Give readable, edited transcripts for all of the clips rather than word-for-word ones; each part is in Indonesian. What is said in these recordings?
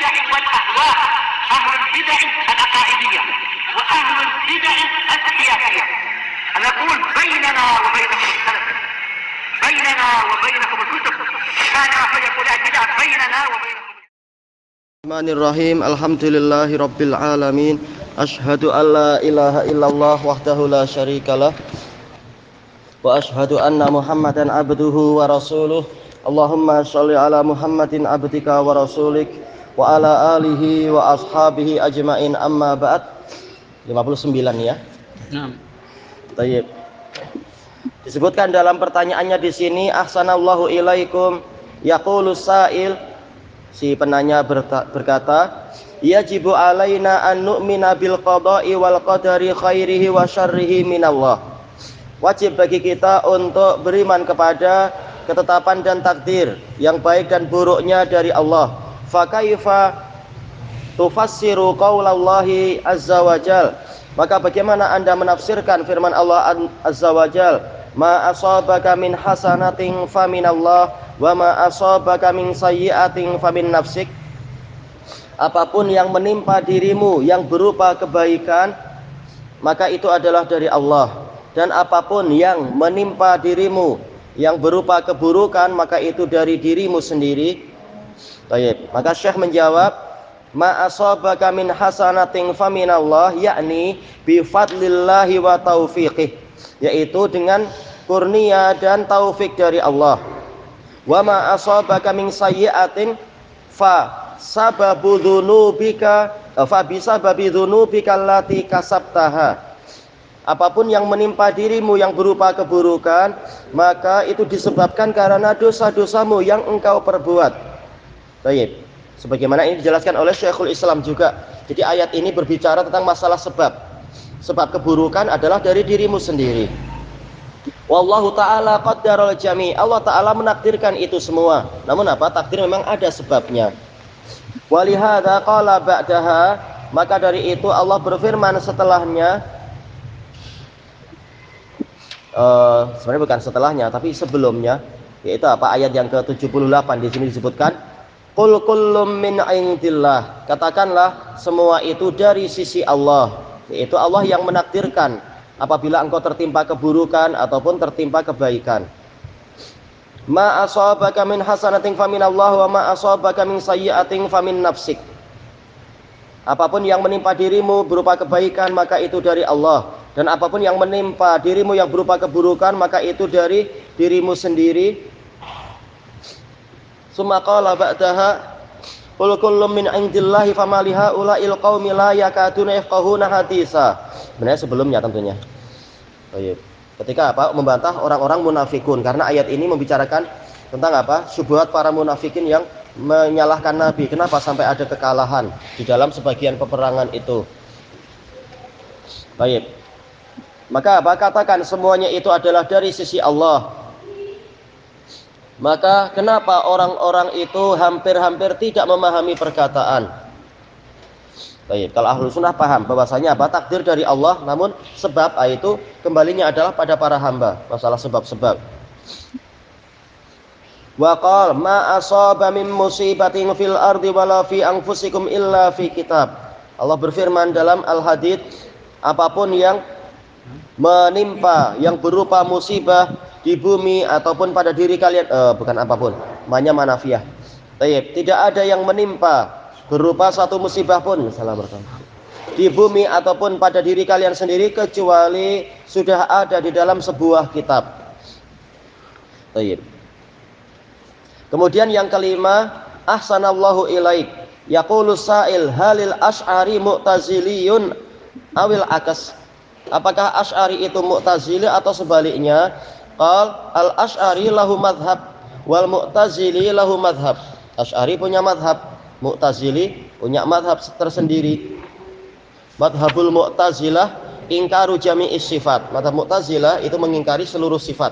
البدع والأهواء، أهل البدع العقائدية وأهل البدع السياسية. نقول بيننا وبينكم السلف، بيننا وبينكم الكتب، كان فيقول البدع بيننا وبينكم. Bismillahirrahmanirrahim. Alhamdulillahi rabbil alamin. Asyhadu an la ilaha illallah wahdahu la syarikalah wa asyhadu anna Muhammadan abduhu wa rasuluh. Allahumma shalli ala Muhammadin abdika wa rasulik wa ala alihi wa ashabihi ajmain, amma ba'd. 59 ya. Baik. Disebutkan dalam pertanyaannya di sini, ahsanallahu ilaikum, yaqulus sa'il, si penanya berkata, yajibu alaina an nu'mina bil qada'i wal qadari khairihi wa syarrihi minallah. Wajib bagi kita untuk beriman kepada ketetapan dan takdir yang baik dan buruknya dari Allah. Fa kaifa tufassiru qaulallahi azza wajal, maka bagaimana Anda menafsirkan firman Allah azza wajal, ma asabaka min hasanatin faminallah wa ma asabaka min sayyi'atin famin nafsik. Apapun yang menimpa dirimu yang berupa kebaikan, maka itu adalah dari Allah, dan apapun yang menimpa dirimu yang berupa keburukan, maka itu dari dirimu sendiri. Baik, maka Syekh menjawab, ma asabaka min hasanatin faminallah, yakni bi fadlillahi wa taufiqih, yaitu dengan kurnia dan taufik dari Allah. Wa ma asabaka min sayyi'atin fa sababu dzunubika fa bisababi dzunubika allati kasabtaha. Apapun yang menimpa dirimu yang berupa keburukan, maka itu disebabkan karena dosa-dosamu yang engkau perbuat. Baik, sebagaimana ini dijelaskan oleh Syekhul Islam juga. Jadi ayat ini berbicara tentang masalah sebab. Sebab keburukan adalah dari dirimu sendiri. Wallahu ta'ala qaddaral jami'. Allah ta'ala menakdirkan itu semua. Namun apa? Takdir memang ada sebabnya. Walihada qala ba'daha, maka dari itu Allah berfirman setelahnya, sebenarnya bukan setelahnya tapi sebelumnya, yaitu apa? Ayat yang ke-78 di sini disebutkan, qul kullum min indillah, katakanlah semua itu dari sisi Allah, yaitu Allah yang menakdirkan apabila engkau tertimpa keburukan ataupun tertimpa kebaikan. Ma asabaka min hasanatin faminallah wa ma asabaka min sayyi'atin famin nafsik. Apapun yang menimpa dirimu berupa kebaikan, maka itu dari Allah, dan apapun yang menimpa dirimu yang berupa keburukan, maka itu dari dirimu sendiri. Summa qala ba'daha, qul kullum min indillahi fama lihaula'il qaumi la yakaduna yafqahuna haditsa. Sebenarnya sebelumnya tentunya. Baik. Ketika apa? Membantah orang-orang munafikun, karena ayat ini membicarakan tentang apa? Syubhat para munafikin yang menyalahkan Nabi. Kenapa sampai ada kekalahan di dalam sebagian peperangan itu? Baik. Maka apa? Katakan semuanya itu adalah dari sisi Allah. Maka kenapa orang-orang itu hampir-hampir tidak memahami perkataan? Baik, kalau ahlu sunnah paham bahwasanya apa? Takdir dari Allah, namun sebab itu kembalinya adalah pada para hamba. Masalah sebab-sebab. Wa qala ma asaba min musibatin fil ardi wala fi anfusikum illa fi kitab. Allah berfirman dalam Al-Hadid, apapun yang menimpa yang berupa musibah di bumi ataupun pada diri kalian, bukan apapun, namanya manafiyah. Baik, tidak ada yang menimpa berupa satu musibah pun di bumi ataupun pada diri kalian sendiri kecuali sudah ada di dalam sebuah kitab. Baik. Kemudian yang kelima, ahsanallahu ilaik, yaqulus sa'il halil asy'ari mu'taziliyun awil akas. Apakah Asy'ari itu Mu'tazili atau sebaliknya? Qal al asy'ari lahu madhab wal mu'tazili lahu madhab. Asy'ari punya madhab, Mu'tazili punya madhab tersendiri. Madhabul Mu'tazilah ingkaru jami'is sifat. Madhab Mu'tazilah itu mengingkari seluruh sifat.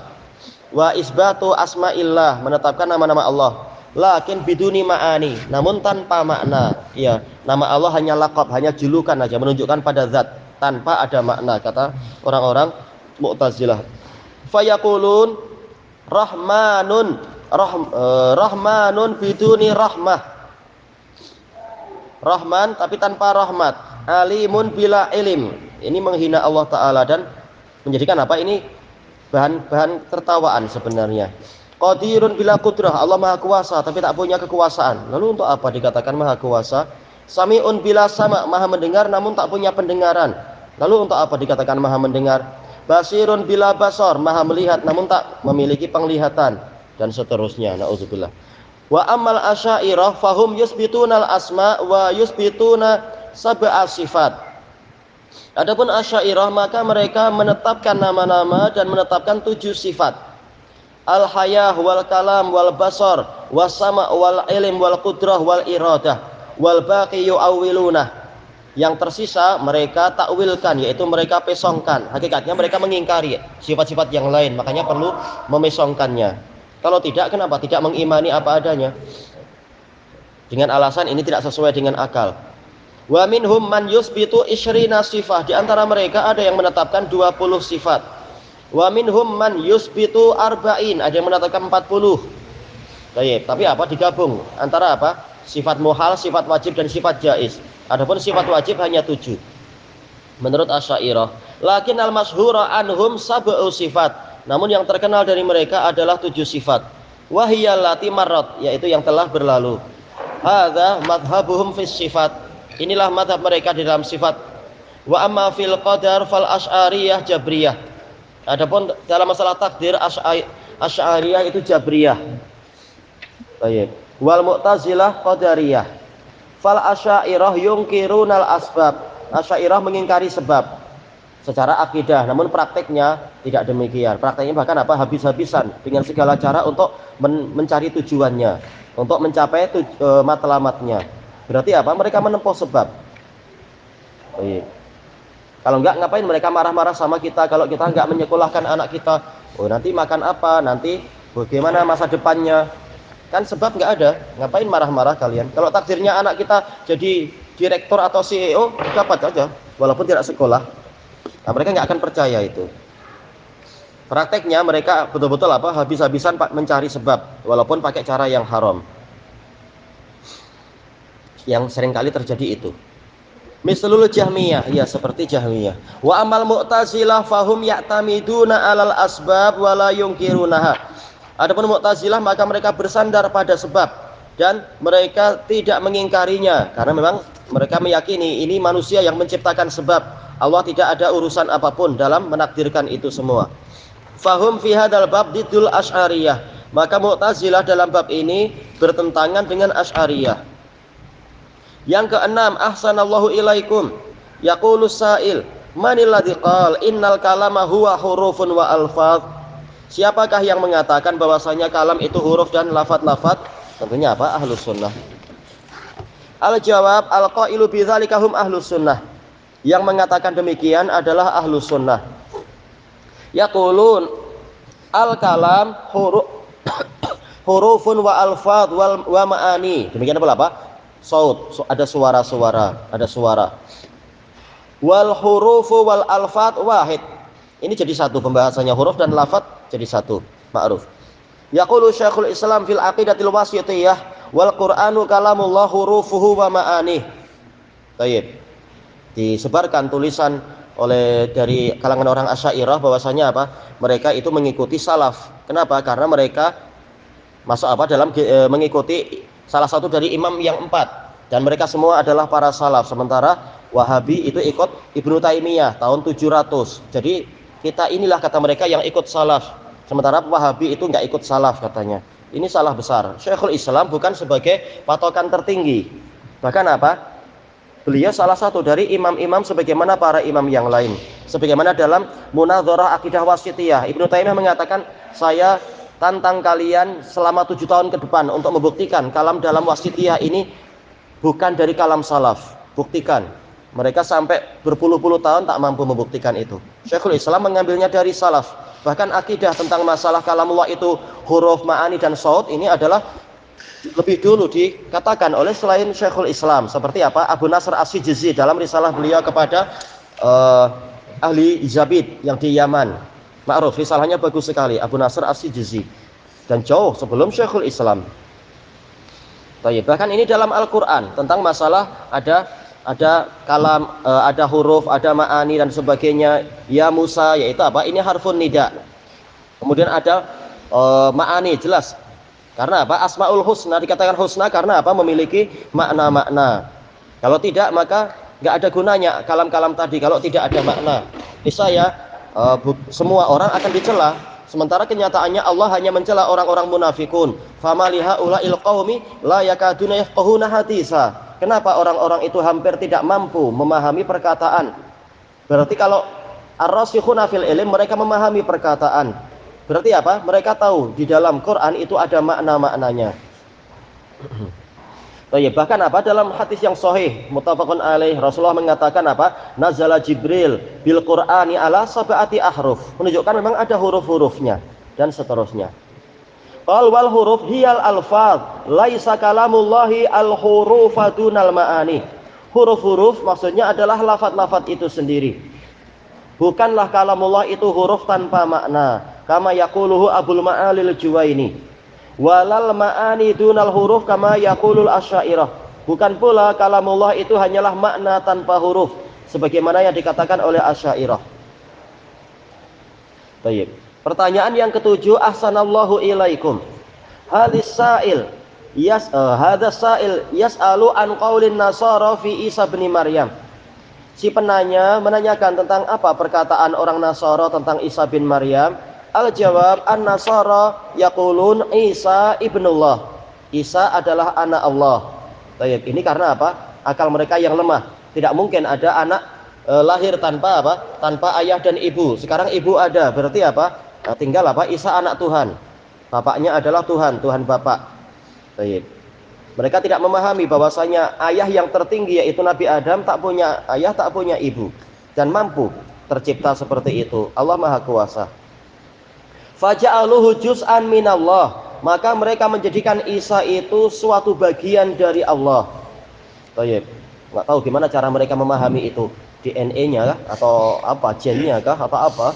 Wa isbatu asma'illah, menetapkan nama-nama Allah. Lakin biduni ma'ani, namun tanpa makna. Ya, nama Allah hanya laqab, hanya julukan aja, menunjukkan pada zat, tanpa ada makna, kata orang-orang Mu'tazilah. Fayaqulun rahmanun biduni rahmah. Rahman tapi tanpa rahmat, alimun bila ilim. Ini menghina Allah Ta'ala dan menjadikan apa ini bahan tertawaan sebenarnya. Qadirun bila qudrah, Allah maha kuasa tapi tak punya kekuasaan. Lalu untuk apa dikatakan maha kuasa? Sami'un bila sama, maha mendengar namun tak punya pendengaran. Lalu untuk apa dikatakan maha mendengar? Basirun bila basar, maha melihat namun tak memiliki penglihatan, dan seterusnya. Nauzubillah. Wa amal asy'ariyah fahum yusbitunal asma wa yusbituna sab'a sifat. Adapun asy'ariyah maka mereka menetapkan nama-nama dan menetapkan 7 sifat. Al hayah wal kalam wal basar was sama wal ilm wal qudrah wal iradah wal baqi yu'awwiluna. Yang tersisa mereka takwilkan, yaitu mereka pesongkan. Hakikatnya mereka mengingkari sifat-sifat yang lain, makanya perlu memesongkannya. Kalau tidak, kenapa tidak mengimani apa adanya? Dengan alasan ini tidak sesuai dengan akal. Wa minhum man yusbitu isyrina sifah. Di antara mereka ada yang menetapkan 20 sifat. Wa minhum man yusbitu arba'in. Ada yang menetapkan 40. Baik, tapi apa? Digabung antara apa? Sifat muhal, sifat wajib dan sifat jaiz. Adapun sifat wajib hanya 7 menurut Asy'ariyah. Lakin al-masyhura anhum sab'u sifat. Namun yang terkenal dari mereka adalah 7 sifat. Wahiyallati marrat, yaitu yang telah berlalu. Hadza madhhabuhum fis sifat. Inilah madhab mereka di dalam sifat. Wa amma fil qadar fal asy'ariyah jabriyah. Adapun dalam masalah takdir Asy'ariyah itu jabriyah. Baik. Wal mu'tazilah qadariyah. Fal asy'ariyah yungkirunal asbab. Asy'ariyah mengingkari sebab secara akidah, namun prakteknya tidak demikian. Prakteknya bahkan apa? Habis-habisan dengan segala cara untuk mencari tujuannya, untuk mencapai matlamatnya. Berarti apa? Mereka menempuh sebab. Baik. Kalau enggak, ngapain mereka marah-marah sama kita kalau kita enggak menyekolahkan anak kita? Oh, nanti makan apa? Nanti bagaimana masa depannya? Kan sebab nggak ada, ngapain marah-marah kalian? Kalau takdirnya anak kita jadi direktur atau CEO, dapat aja, walaupun tidak sekolah. Nah, mereka nggak akan percaya itu. Prakteknya mereka betul-betul apa? Habis-habisan mencari sebab, walaupun pakai cara yang haram. Yang seringkali terjadi itu. Mislul Jahmiyah, ya seperti Jahmiyah. Wa amal Mu'tazilah fahum ya'tamiduna 'alal asbab wa la yunkirunaha. Adapun Mu'tazilah maka mereka bersandar pada sebab dan mereka tidak mengingkarinya, karena memang mereka meyakini ini manusia yang menciptakan sebab. Allah tidak ada urusan apapun dalam menakdirkan itu semua. Fahum fi hadzal bab didul asy'ariyah. Maka Mu'tazilah dalam bab ini bertentangan dengan Asy'ariyah. Yang keenam, ahsanallahu ilaikum. Yaqulus sa'il, manil ladzi qala innal kalama huwa hurufun wa alfaz. Siapakah yang mengatakan bahwasanya kalam itu huruf dan lafaz-lafaz? Tentunya apa? Ahlus sunnah. Al-jawab, al-qailu bidzalika hum ahlus sunnah. Yang mengatakan demikian adalah ahlus sunnah. Yaqulun al-kalam hurufun wa alfaz wa ma'ani. Demikian pula apa? Saut, ada suara-suara, ada suara. Wal hurufu wal alfaz wahid. Ini jadi satu pembahasannya, huruf dan lafaz jadi satu, ma'ruf. Yaqulu Syekhul Islam fil aqidatil wasithiyah wal Qur'anu kalamullah hurufuhu wa ma'anih. Baik. Disebarkan tulisan oleh dari kalangan orang Asy'ariyah bahwasanya apa? Mereka itu mengikuti salaf. Kenapa? Karena mereka masuk apa? Dalam mengikuti salah satu dari imam yang 4, dan mereka semua adalah para salaf. Sementara Wahabi itu ikut Ibnu Taimiyah tahun 700. Jadi kita inilah kata mereka yang ikut salaf, sementara Wahabi itu nggak ikut salaf katanya. Ini salah besar. Syekhul Islam bukan sebagai patokan tertinggi, bahkan apa? Beliau salah satu dari imam-imam sebagaimana para imam yang lain. Sebagaimana dalam Munadharah Aqidah Wasithiyah, Ibnu Taimiyah mengatakan, saya tantang kalian selama 7 tahun ke depan untuk membuktikan kalam dalam Wasithiyah ini bukan dari kalam salaf. Buktikan. Mereka sampai berpuluh-puluh tahun tak mampu membuktikan itu. Syekhul Islam mengambilnya dari salaf. Bahkan akidah tentang masalah kalamullah itu huruf, ma'ani dan saut ini adalah lebih dulu dikatakan oleh selain Syekhul Islam. Seperti apa? Abu Nasr As-Sijzi dalam risalah beliau kepada ahli Zabid yang di Yaman. Ma'ruf, risalahnya bagus sekali, Abu Nasr As-Sijzi. Dan jauh sebelum Syekhul Islam. Bahkan ini dalam Al-Qur'an tentang masalah ada kalam, ada huruf, ada ma'ani dan sebagainya. Ya Musa, yaitu apa? Ini harfun nida. Kemudian ada ma'ani, jelas. Karena apa? Asmaul husna dikatakan husna karena apa? Memiliki makna-makna. Kalau tidak maka nggak ada gunanya kalam-kalam tadi kalau tidak ada makna. Bisa ya, semua orang akan dicela. Sementara kenyataannya Allah hanya mencela orang-orang munafikun. Famaliha ulail qaumi la yakaduna yafqahuna haditsa. Kenapa orang-orang itu hampir tidak mampu memahami perkataan? Berarti kalau ar-rasikhuna fil ilm, mereka memahami perkataan. Berarti apa? Mereka tahu di dalam Quran itu ada makna-maknanya. Bahkan apa? Dalam hadis yang sahih muttafaqun alaih, Rasulullah mengatakan apa? Nazala Jibril bil Qur'ani ala sab'ati ahruf. Menunjukkan memang ada huruf-hurufnya dan seterusnya. Qal wal huruf hiyal alfaz laisa kalamullahi al hurufa dunal ma'ani. Huruf-huruf maksudnya adalah lafaz-lafaz itu sendiri. Bukanlah kalamullah itu huruf tanpa makna. Kama yaquluhu Abul Ma'alil Juwaini. Walal ma'ani dunal huruf kama yaqulul Asy'ariyah. Bukan pula kalamullah itu hanyalah makna tanpa huruf sebagaimana yang dikatakan oleh Asy'ariyah. Baik. Pertanyaan yang ketujuh, ahsanallahu ilaikum. Hadis sa'il hadas sa'il yas'alu an qaulin nasara fi Isa bin Maryam. Si penanya menanyakan tentang apa perkataan orang Nasara tentang Isa bin Maryam. Al-jawab, an-nasara yaqulun Isa ibnullah. Isa adalah anak Allah. Baik, ini karena apa? Akal mereka yang lemah. Tidak mungkin ada anak lahir tanpa apa? Tanpa ayah dan ibu. Sekarang ibu ada, berarti apa? Tinggal apa? Isa anak Tuhan. Bapaknya adalah Tuhan, Tuhan Bapak. Baik. Mereka tidak memahami bahwasanya ayah yang tertinggi yaitu Nabi Adam tak punya ayah, tak punya ibu dan mampu tercipta seperti itu. Allah Maha Kuasa. Faja'aluhu juz'an minallah, maka mereka menjadikan Isa itu suatu bagian dari Allah. Baik. Nggak tahu gimana cara mereka memahami itu. DNA-nya kah? Atau apa? Gennya kah? Atau apa?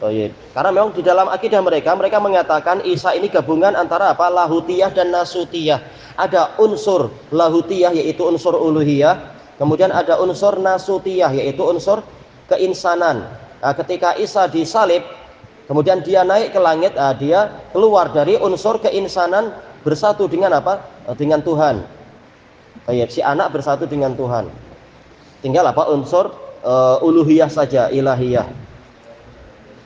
Baik. Karena memang di dalam akidah mereka mengatakan Isa ini gabungan antara apa? Lahutiyah dan nasutiyah. Ada unsur lahutiyah yaitu unsur uluhiyah, kemudian ada unsur nasutiyah yaitu unsur keinsanan. Ketika Isa disalib, kemudian dia naik ke langit, dia keluar dari unsur keinsanan bersatu dengan apa? Dengan Tuhan. Baik, si anak bersatu dengan Tuhan. Tinggal apa? Unsur uluhiyah saja, ilahiyah.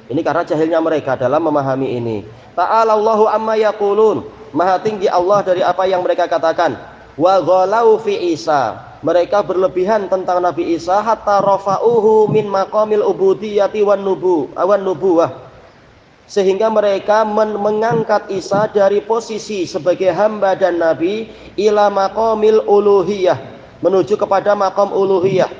Ini karena jahilnya mereka dalam memahami ini. Ta'alallahu amma yaqulun. Maha tinggi Allah dari apa yang mereka katakan. Wa ghalau fi Isa. Mereka berlebihan tentang Nabi Isa hatta rafa'uhu min maqamil ubudiyyati wan nubuwah. Sehingga mereka mengangkat Isa dari posisi sebagai hamba dan nabi ila maqamil uluhiyah, menuju kepada maqam uluhiyah.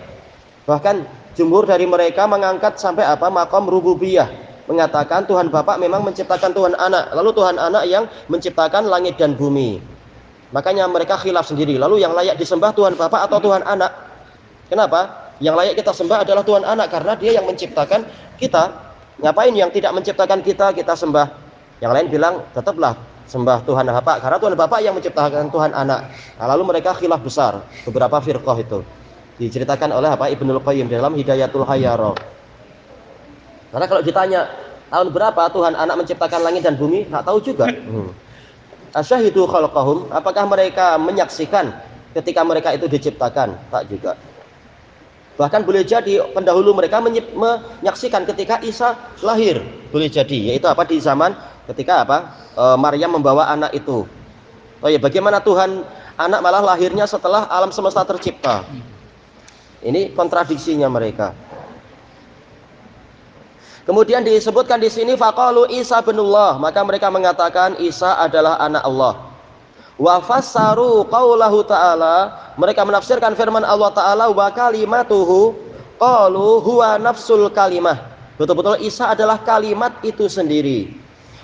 Bahkan jumhur dari mereka mengangkat sampai apa? Maqam rububiyah, mengatakan Tuhan Bapa memang menciptakan Tuhan Anak, lalu Tuhan Anak yang menciptakan langit dan bumi. Makanya mereka khilaf sendiri, lalu yang layak disembah Tuhan Bapa atau Tuhan Anak? Kenapa? Yang layak kita sembah adalah Tuhan Anak karena dia yang menciptakan kita. Ngapain yang tidak menciptakan kita sembah? Yang lain bilang tetaplah sembah Tuhan Bapa karena Tuhan Bapa yang menciptakan Tuhan Anak. Nah, lalu mereka khilaf besar, beberapa firqah itu diceritakan oleh apa? Ibnul Qayyim dalam Hidayatul Hayyara. Karena kalau ditanya tahun berapa Tuhan Anak menciptakan langit dan bumi, tak tahu juga. Asyahidu khalqahum, apakah mereka menyaksikan ketika mereka itu diciptakan? Tak juga. Bahkan boleh jadi pendahulu mereka menyaksikan ketika Isa lahir, boleh jadi, yaitu apa? Di zaman ketika apa? Maryam membawa anak itu. Oh ya, bagaimana Tuhan Anak malah lahirnya setelah alam semesta tercipta? Ini kontradiksinya mereka. Kemudian disebutkan di sini faqalu Isa binullah, maka mereka mengatakan Isa adalah anak Allah. Wa fassaru qaulahu ta'ala, mereka menafsirkan firman Allah Ta'ala wa kalimatuhu, qalu huwa nafsul kalimah, betul-betul Isa adalah kalimat itu sendiri.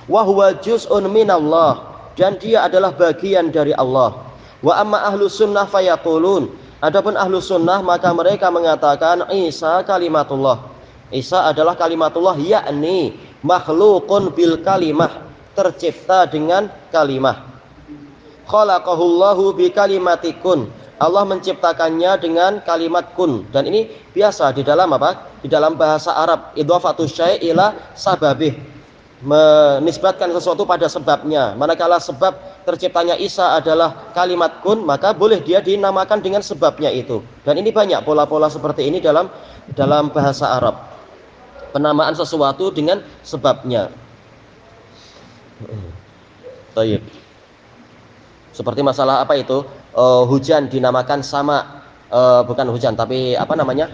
Wa huwa juz'un minallah, dan dia adalah bagian dari Allah. Wa amma ahlus sunnah fayaqulun, adapun ahlus sunnah maka mereka mengatakan Isa kalimatullah, Isa adalah kalimatullah, yakni makhluqun bil kalimah, tercipta dengan kalimah. khalaqahullahu bi kalimati kun. Allah menciptakannya dengan kalimat kun. Dan ini biasa di dalam apa? Di dalam bahasa Arab, idhafatu syai' ila sababih, menisbatkan sesuatu pada sebabnya. Manakala sebab terciptanya Isa adalah kalimat kun, maka boleh dia dinamakan dengan sebabnya itu. Dan ini banyak pola-pola seperti ini dalam bahasa Arab. Penamaan sesuatu dengan sebabnya. Baik. Seperti masalah apa itu? Hujan dinamakan sama, bukan hujan tapi apa namanya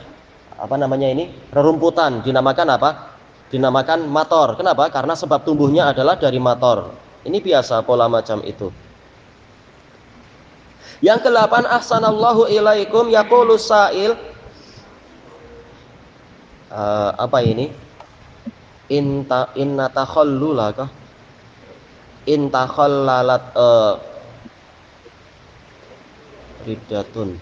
ini, rerumputan dinamakan apa? Dinamakan mator. Kenapa? Karena sebab tumbuhnya adalah dari mator. Ini biasa pola macam itu. Yang ke-8, ahsanallahu ilaikum, yaqulu sa'il. Apa ini? Inna takhallulaka. In takhallalat riddatun.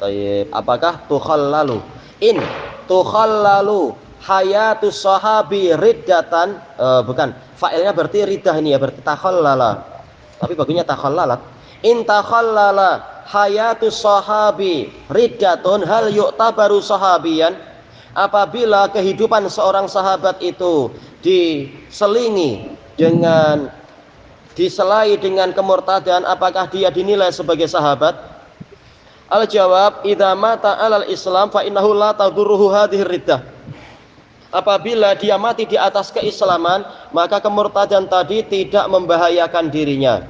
Tayyib, apakah tukhallalu? In tukhallalu hayatu sahabi riddatan, bukan, fa'ilnya berarti riddah ini ya, berarti takhallala. Tapi bagusnya takhallalat. In takhallala hayatu sahabi riddatun hal yu'tabaru sahabiyan. Apabila kehidupan seorang sahabat itu diselai dengan kemurtadan, apakah dia dinilai sebagai sahabat? Al-jawab, idza mata 'alal Islam fa innahu la tadurruhu hadhihi riddah. Apabila dia mati di atas keislaman, maka kemurtadan tadi tidak membahayakan dirinya.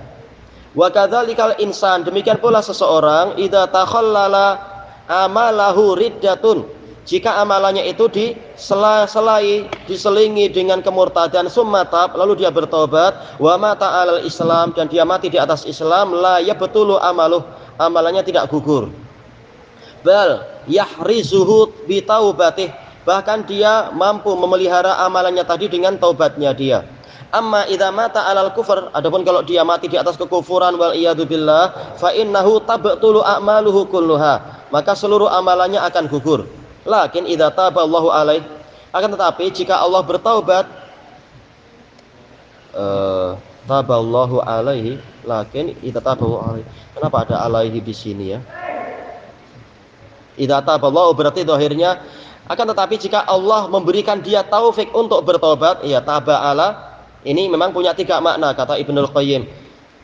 Wa kadzalikal insan, demikian pula seseorang, idza takhallala amalahu riddatun, jika amalannya itu diselingi dengan kemurtadan, summatab, lalu dia bertobat, wa mata 'alal Islam, dan dia mati di atas Islam, la yabtulu amaluh, amalannya tidak gugur. Bal yahrizuhu bi taubatih, bahkan dia mampu memelihara amalannya tadi dengan taubatnya dia. Amma idza mata 'alal kufr, adapun kalau dia mati di atas kekufuran, wal iyadu billah, fa innahu tabtulu a'maluhu kulluha, maka seluruh amalannya akan gugur. Lakin idza taballahu alaih, akan tetapi jika Allah bertaubat, taballahu alaihi, lakin idza taballahu alaihi. Kenapa ada alaihi di sini ya? Idza taballahu berarti zahirnya, akan tetapi jika Allah memberikan dia taufik untuk bertobat, ya taba'ala, ini memang punya 3 makna kata Ibnul Qayyim.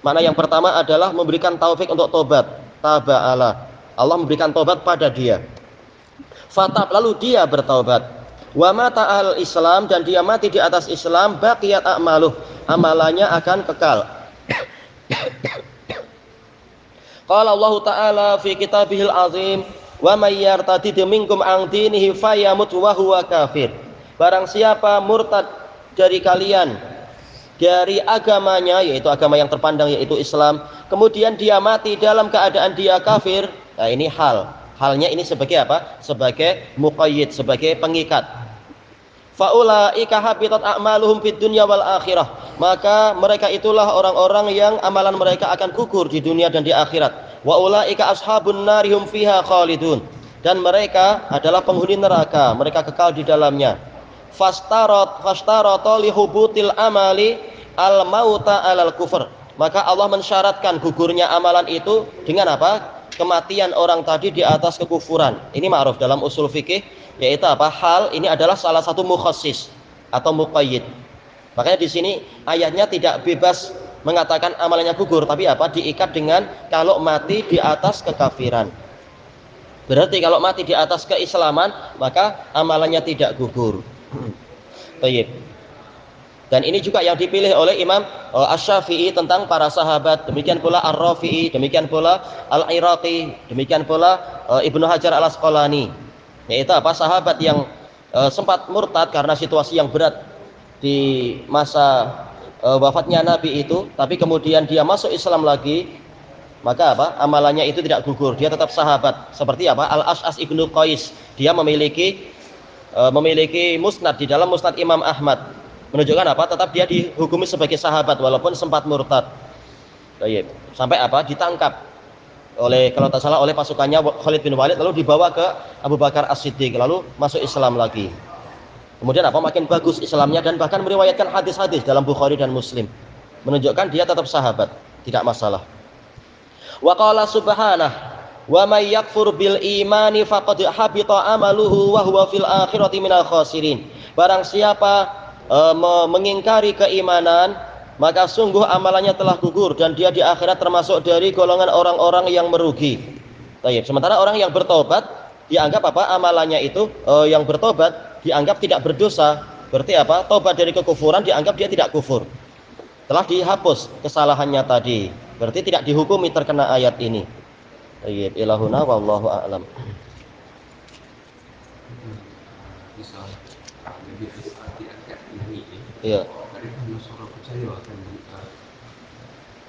Makna yang pertama adalah memberikan taufik untuk tobat, taba'ala, Allah memberikan tobat pada dia. Fatab, lalu dia bertaubat. Wa mata al Islam, dan dia mati di atas Islam, baqiyat a'maluh, amalannya akan kekal. Qala Allah Ta'ala fi kitabihil azim, wa may yartadid minkum an dinihi fayamut wa huwa kafir. Barang siapa murtad dari kalian dari agamanya, yaitu agama yang terpandang yaitu Islam, kemudian dia mati dalam keadaan dia kafir, nah ini halnya ini sebagai apa? Sebagai muqayyid, sebagai pengikat. Faulaika habitat a'maluhum fid dunya wal akhirah, maka mereka itulah orang-orang yang amalan mereka akan gugur di dunia dan di akhirat. Wa ulaika ashabun narihum fiha khalidun, dan mereka adalah penghuni neraka, mereka kekal di dalamnya. Fastarata li hubutil amali al mauta alal kufur, maka Allah mensyaratkan gugurnya amalan itu dengan apa? Kematian orang tadi di atas kekufuran. Ini ma'ruf dalam usul fikih, yaitu apa? Hal ini adalah salah satu mukhassis atau muqayyid. Makanya di sini ayatnya tidak bebas mengatakan amalannya gugur, tapi apa? Diikat dengan kalau mati di atas kekafiran. Berarti kalau mati di atas keislaman, maka amalannya tidak gugur. Baik. Dan ini juga yang dipilih oleh Imam Asy-Syafi'i tentang para sahabat, demikian pula Ar-Rafi'i, demikian pula Al-Iraqi, demikian pula Ibnu Hajar Al-Asqalani, yaitu apa? Sahabat yang sempat murtad karena situasi yang berat di masa wafatnya Nabi itu, tapi kemudian dia masuk Islam lagi, maka apa? Amalannya itu tidak gugur, dia tetap sahabat. Seperti apa? Al-Ash'as Ibnu Qais, dia memiliki musnad di dalam musnad Imam Ahmad, menunjukkan apa? Tetap dia dihukumi sebagai sahabat walaupun sempat murtad. Baik. Sampai apa? Ditangkap kalau tak salah oleh pasukannya Khalid bin Walid, lalu dibawa ke Abu Bakar As-Siddiq, lalu masuk Islam lagi. Kemudian apa? Makin bagus Islamnya, dan bahkan meriwayatkan hadis-hadis dalam Bukhari dan Muslim, menunjukkan dia tetap sahabat. tidak masalah. Wa qala subhanahu wa may yakfur bil imani faqad habita amaluhu wa huwa fil akhirati minal khasirin. Barang siapa mengingkari keimanan, maka sungguh amalannya telah gugur dan dia di akhirat termasuk dari golongan orang-orang yang merugi. Baik, sementara orang yang bertobat dianggap apa? Amalannya itu yang bertobat dianggap tidak berdosa. Berarti apa? Tobat dari kekufuran dianggap dia tidak kufur. Telah dihapus kesalahannya tadi. Berarti tidak dihukumi terkena ayat ini. Baik, ilahuna wallahu a'lam. Iya.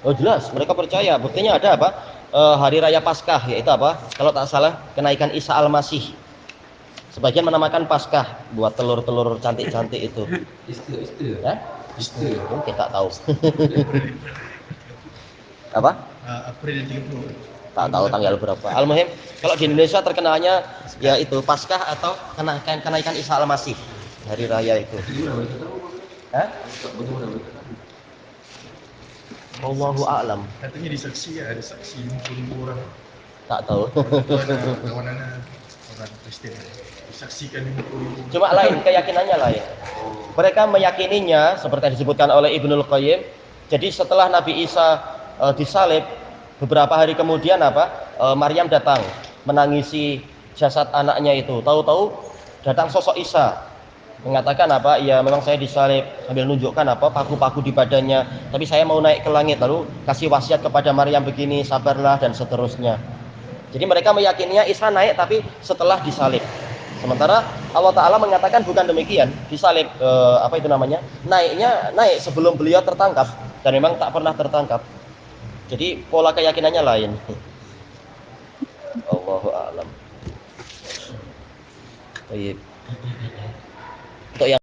Oh jelas, mereka percaya. Buktinya ada apa? Hari Raya Paskah, yaitu apa? Kalau tak salah, kenaikan Isa Al-Masih. Sebagian menamakan Paskah buat telur-telur cantik-cantik itu. Easter. Ya? Easter. Mungkin tak tahu. Apa? April 30. Tak tahu tanggal berapa. Al-muhim, kalau di Indonesia terkenalnya ya itu Paskah atau kenaikan Isa Al-Masih. Hari raya itu. Hah? Allahu a'lam. Katanya disaksi ya, ada saksi 50 orang. Tak tahu. Itu ada kawan anak orang Kristen. Disaksikan 50. Cuma lain, keyakinannya lain. Mereka meyakininya seperti yang disebutkan oleh Ibnul Qayyim. Jadi setelah Nabi Isa disalib, beberapa hari kemudian apa? Maryam datang menangisi jasad anaknya itu. Tahu-tahu datang sosok Isa. Mengatakan apa? Ya memang saya disalib, sambil nunjukkan apa? Paku-paku di badannya. Tapi saya mau naik ke langit, lalu kasih wasiat kepada Maryam begini, sabarlah dan seterusnya. Jadi mereka meyakininya Isa naik tapi setelah disalib. Sementara Allah Ta'ala mengatakan bukan demikian. Disalib, apa itu namanya? Naiknya naik sebelum beliau tertangkap. Dan memang tak pernah tertangkap. Jadi pola keyakinannya lain. Allahu a'lam. Baik. Untuk yang